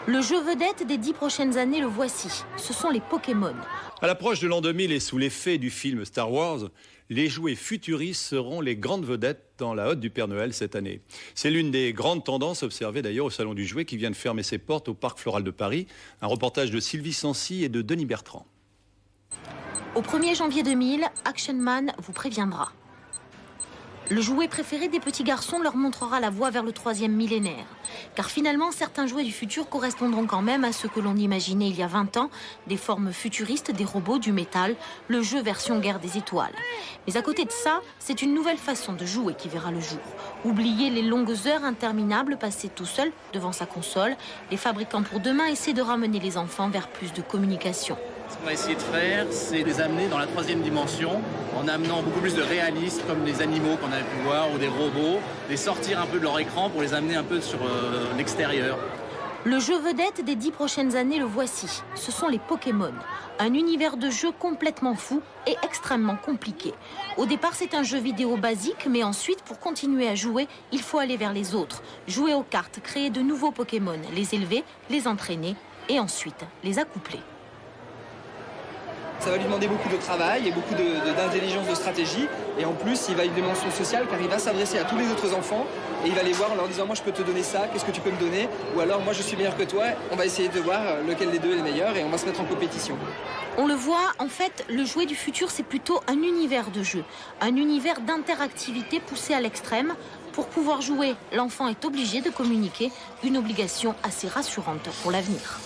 Le jeu vedette des 10 prochaines années, le voici. Ce sont les Pokémon. À l'approche de l'an 2000 et sous l'effet du film Star Wars, les jouets futuristes seront les grandes vedettes dans la hotte du Père Noël cette année. C'est l'une des grandes tendances observées d'ailleurs au Salon du Jouet qui vient de fermer ses portes au Parc Floral de Paris. Un reportage de Sylvie Sancy et de Denis Bertrand. Au 1er janvier 2000, Action Man vous préviendra. Le jouet préféré des petits garçons leur montrera la voie vers le 3e millénaire. Car finalement, certains jouets du futur correspondront quand même à ce que l'on imaginait il y a 20 ans. Des formes futuristes, des robots, du métal, le jeu version guerre des étoiles. Mais à côté de ça, c'est une nouvelle façon de jouer qui verra le jour. Oubliez les longues heures interminables passées tout seul devant sa console. Les fabricants pour demain essaient de ramener les enfants vers plus de communication. Ce qu'on va essayer de faire, c'est les amener dans la 3e dimension, en amenant beaucoup plus de réalisme, comme les animaux qu'on a pu voir, ou des robots, les sortir un peu de leur écran pour les amener un peu sur l'extérieur. Le jeu vedette des 10 prochaines années, le voici. Ce sont les Pokémon. Un univers de jeu complètement fou et extrêmement compliqué. Au départ, c'est un jeu vidéo basique, mais ensuite, pour continuer à jouer, il faut aller vers les autres. Jouer aux cartes, créer de nouveaux Pokémon, les élever, les entraîner et ensuite les accoupler. Ça va lui demander beaucoup de travail et beaucoup d'intelligence, de stratégie. Et en plus, il va une dimension sociale car il va s'adresser à tous les autres enfants et il va les voir en leur disant « moi je peux te donner ça, qu'est-ce que tu peux me donner ?» ou alors « moi je suis meilleur que toi ». On va essayer de voir lequel des deux est le meilleur et on va se mettre en compétition. On le voit, en fait, le jouet du futur, c'est plutôt un univers de jeu. Un univers d'interactivité poussé à l'extrême. Pour pouvoir jouer, l'enfant est obligé de communiquer, une obligation assez rassurante pour l'avenir.